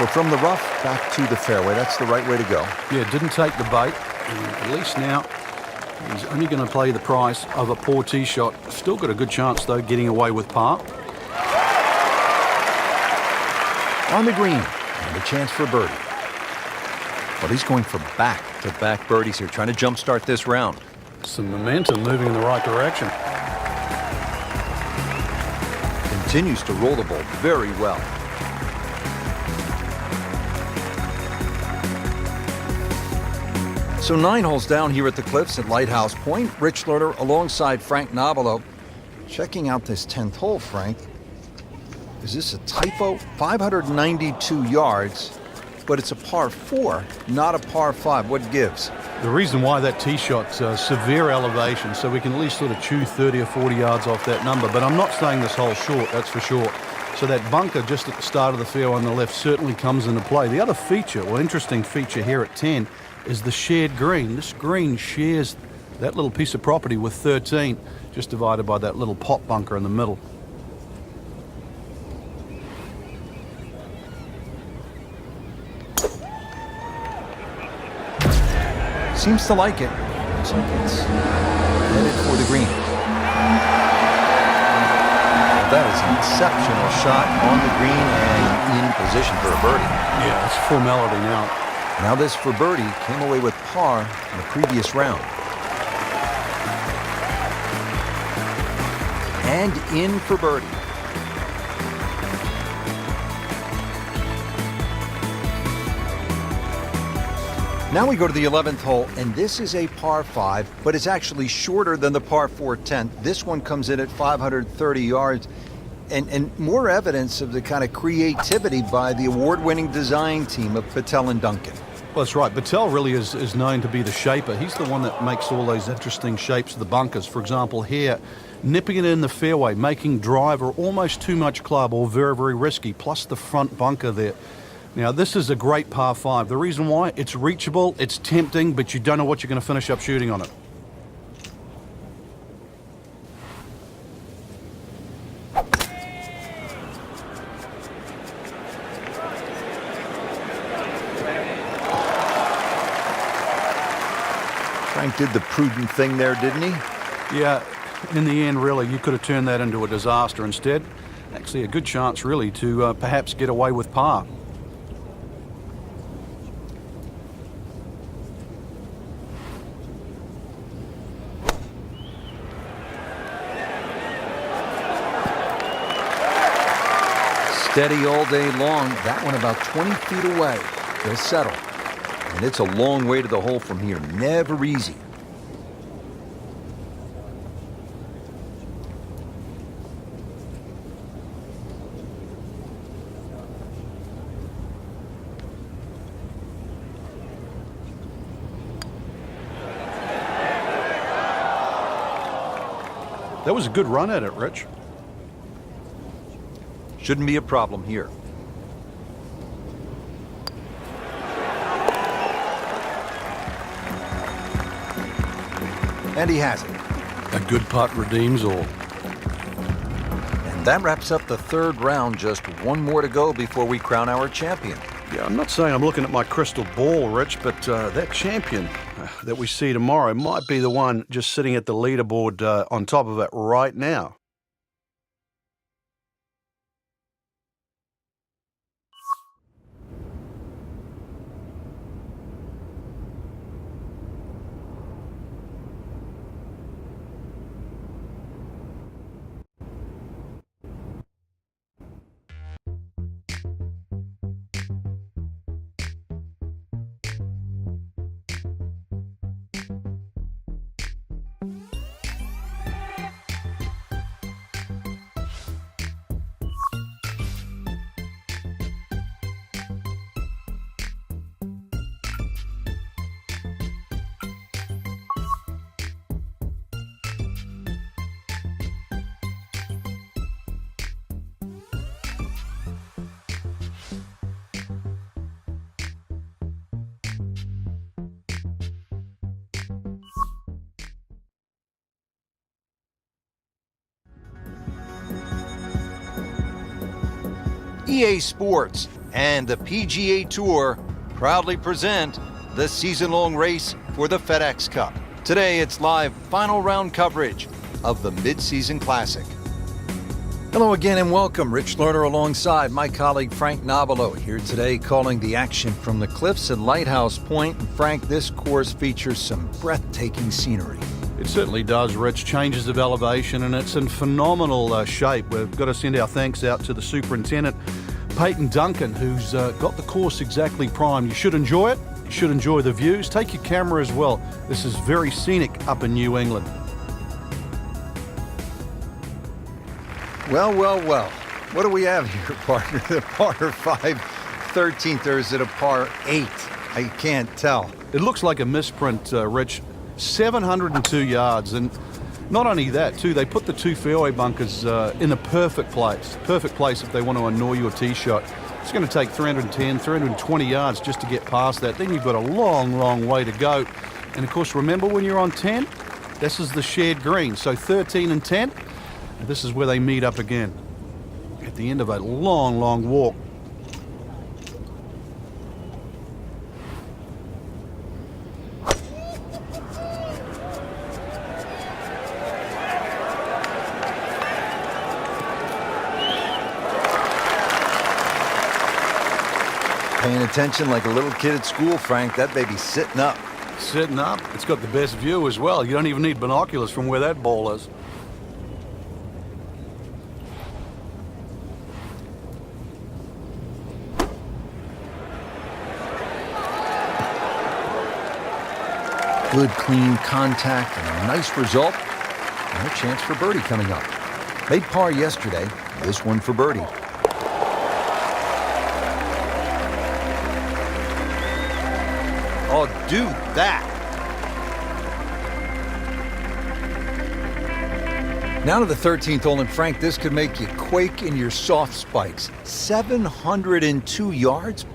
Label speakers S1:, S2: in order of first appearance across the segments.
S1: So from the rough back to the fairway, that's the right way to go.
S2: Yeah, didn't take the bait. And at least now he's only going to play the price of a poor tee shot. Still got a good chance, though, getting away with par.
S1: On the green, and a chance for birdie. Well, he's going for back-to-back birdies here, trying to jumpstart this round.
S2: Some momentum moving in the right direction.
S1: Continues to roll the ball very well. So 9 holes down here at the Cliffs at Lighthouse Point. Rich Lerner alongside Frank Nobilo. Checking out this 10th hole, Frank. Is this a typo? 592 yards, but it's a par 4, not a par 5. What gives?
S2: The reason why that tee shot's severe elevation, so we can at least sort of chew 30 or 40 yards off that number. But I'm not saying this hole's short, that's for sure. So that bunker just at the start of the fairway on the left certainly comes into play. The other feature, or interesting feature here at 10, is the shared green. This green shares that little piece of property with 13, just divided by that little pot bunker in the middle.
S1: Seems to like it. Looks like it's headed for the green. That is an exceptional shot on the green and in position for a birdie.
S2: Yeah, it's formality now.
S1: Now this for birdie came away with par in the previous round. And in for birdie. Now we go to the 11th hole, and this is a par 5, but it's actually shorter than the par 4 10th. This one comes in at 530 yards, and more evidence of the kind of creativity by the award-winning design team of Patel and Duncan.
S2: Well, that's right. Patel really is known to be the shaper. He's the one that makes all those interesting shapes of the bunkers. For example, here, nipping it in the fairway, making driver almost too much club or very, very risky, plus the front bunker there. Now, this is a great par 5. The reason why, it's reachable, it's tempting, but you don't know what you're going to finish up shooting on it.
S1: Frank did the prudent thing there, didn't he?
S2: Yeah, in the end, really, you could have turned that into a disaster instead. Actually, a good chance, really, to perhaps get away with par.
S1: Steady all day long. That one about 20 feet away. He'll settle. And it's a long way to the hole from here. Never easy.
S2: That was a good run at it, Rich.
S1: Shouldn't be a problem here. And he has it.
S2: A good putt redeems all.
S1: And that wraps up the 3rd round. Just one more to go before we crown our champion.
S2: Yeah, I'm not saying I'm looking at my crystal ball, Rich, but that champion that we see tomorrow might be the one just sitting at the leaderboard on top of it right now.
S1: EA Sports, and the PGA Tour proudly present the season-long race for the FedEx Cup. Today, it's live final round coverage of the Mid-Season Classic. Hello again and welcome. Rich Lerner alongside my colleague Frank Nobilo here today calling the action from the cliffs at Lighthouse Point. And Frank, this course features some breathtaking scenery.
S2: It certainly does, Rich. Changes of elevation, and it's in phenomenal shape. We've got to send our thanks out to the superintendent, Peyton Duncan, who's got the course exactly primed. You should enjoy it. You should enjoy the views. Take your camera as well. This is very scenic up in New England.
S1: Well. What do we have here, partner? The par 5 13th, or is it a par 8? I can't tell.
S2: It looks like a misprint, Rich. 702 yards, and not only that, too, they put the two fairway bunkers in the perfect place. Perfect place if they want to annoy your tee shot. It's going to take 310, 320 yards just to get past that. Then you've got a long way to go. And, of course, remember when you're on 10? This is the shared green. So 13 and 10, and this is where they meet up again at the end of a long walk.
S1: Paying attention like a little kid at school, Frank. That baby's sitting up.
S2: Sitting up. It's got the best view as well. You don't even need binoculars from where that ball is.
S1: Good, clean contact and a nice result. And a chance for birdie coming up. Made par yesterday. This one for birdie. Oh, do that. Now to the 13th hole, and Frank, this could make you quake in your soft spikes. 702 yards,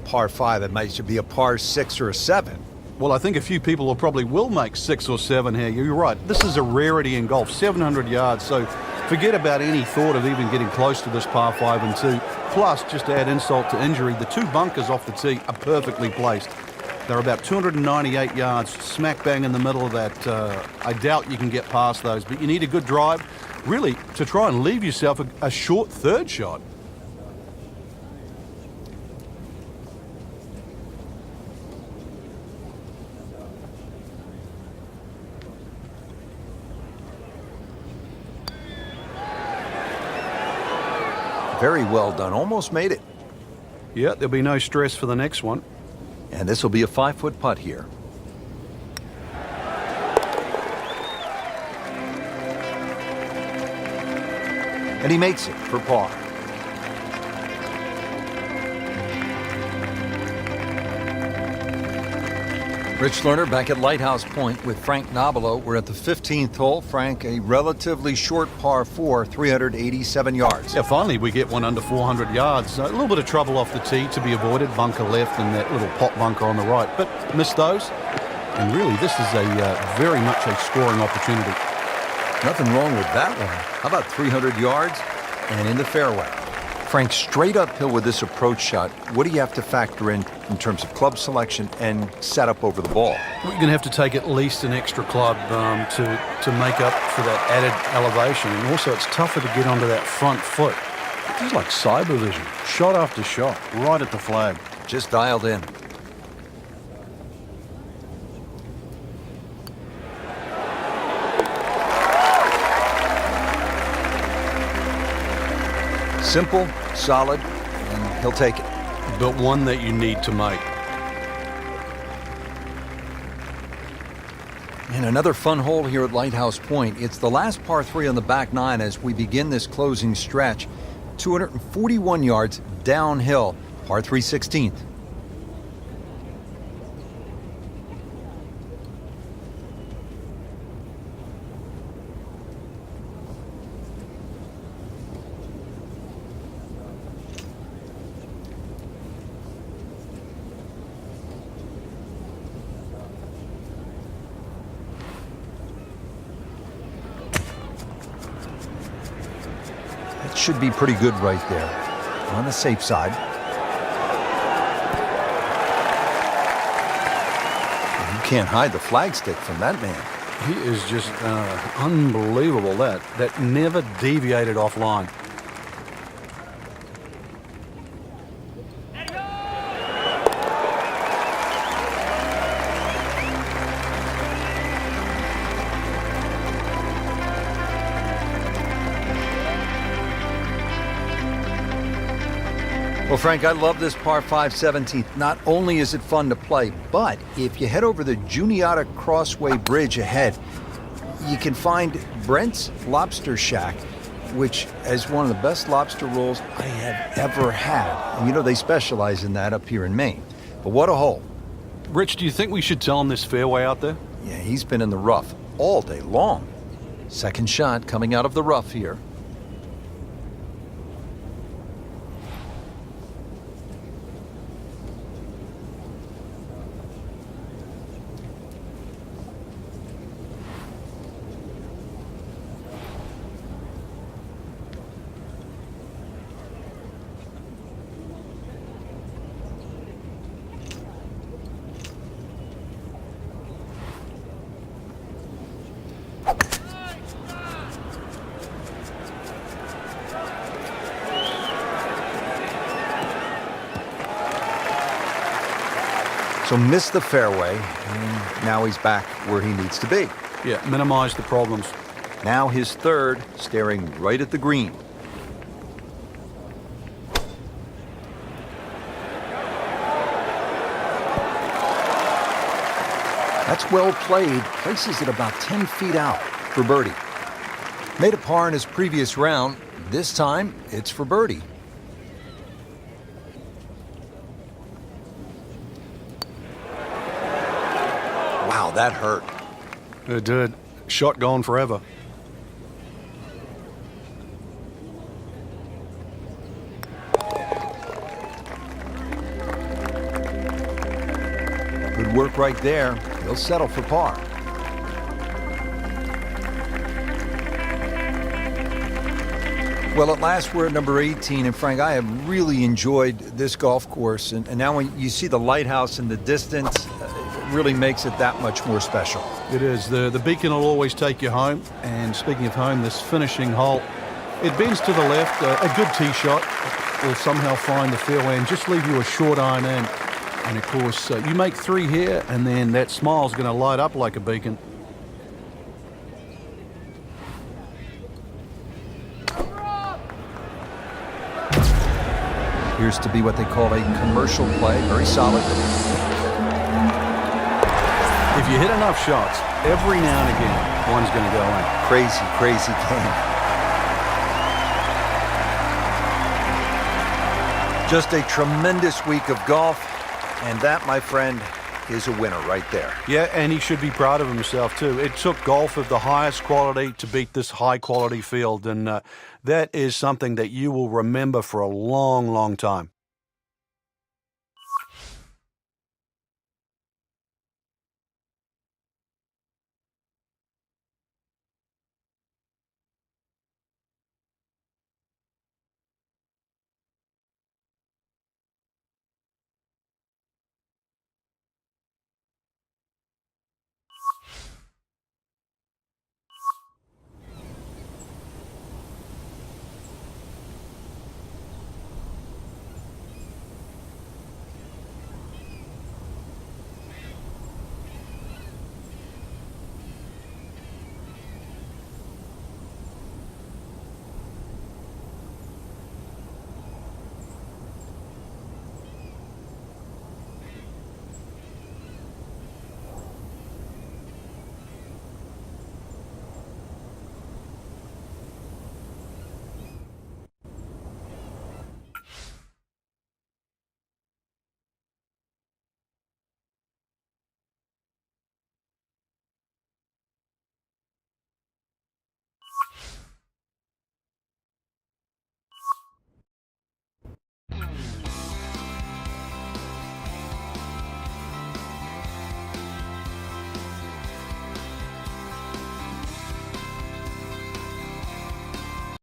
S1: par 5. It might should be a par 6 or a 7.
S2: Well, I think a few people will make 6 or 7 here. You're right. This is a rarity in golf, 700 yards. So forget about any thought of even getting close to this par 5 and 2. Plus, just to add insult to injury, the two bunkers off the tee are perfectly placed. They're about 298 yards, smack bang in the middle of that. I doubt you can get past those, but you need a good drive, really, to try and leave yourself a short third shot.
S1: Very well done. Almost made it.
S2: Yeah, there'll be no stress for the next one.
S1: And this will be a 5-foot putt here. And he makes it for par. Rich Lerner back at Lighthouse Point with Frank Nobilo. We're at the 15th hole. Frank, a relatively short par 4, 387 yards.
S2: Yeah, finally we get one under 400 yards. A little bit of trouble off the tee to be avoided. Bunker left and that little pot bunker on the right. But missed those. And really, this is very much a scoring opportunity.
S1: Nothing wrong with that one. How about 300 yards and in the fairway? Frank, straight uphill with this approach shot, what do you have to factor in terms of club selection and setup over the ball?
S2: We're going to have to take at least an extra club to make up for that added elevation. And also, it's tougher to get onto that front foot. It's like cyber vision. Shot after shot, right at the flag.
S1: Just dialed in. Simple, solid, and he'll take it.
S2: But one that you need to make.
S1: And another fun hole here at Lighthouse Point. It's the last par 3 on the back 9 as we begin this closing stretch. 241 yards downhill, par 3 16th. Should be pretty good right there, on the safe side. can't hide the flagstick from that man.
S2: He is just unbelievable. That never deviated offline.
S1: Well, Frank, I love this par 5 17th. Not only is it fun to play, but if you head over the Juniata Crossway Bridge ahead, you can find Brent's Lobster Shack, which is one of the best lobster rolls I have ever had. And you know, they specialize in that up here in Maine. But what a hole.
S2: Rich, do you think we should tell him this fairway out there?
S1: Yeah, he's been in the rough all day long. Second shot coming out of the rough here. So missed the fairway, and now he's back where he needs to be.
S2: Yeah, minimize the problems.
S1: Now his third, staring right at the green. That's well played, places it about 10 feet out for birdie. Made a par in his previous round. This time, it's for birdie. Wow, that hurt.
S2: It did. Shot gone forever.
S1: Good work right there. He'll settle for par. Well, at last we're at number 18, and Frank, I have really enjoyed this golf course. And now when you see the lighthouse in the distance, it really makes it that much more special.
S2: It is. The beacon will always take you home. And speaking of home, this finishing hole, it bends to the left. A good tee shot will somehow find the fairway and just leave you a short iron in. And of course, you make three here, and then that smile's going to light up like a beacon.
S1: Appears to be what they call a commercial play. Very solid.
S2: If you hit enough shots, every now and again, one's going to go in.
S1: Crazy, crazy game. Just a tremendous week of golf. And that, my friend, is a winner right there.
S2: Yeah, and he should be proud of himself, too. It took golf of the highest quality to beat this high-quality field, and that is something that you will remember for a long, long time.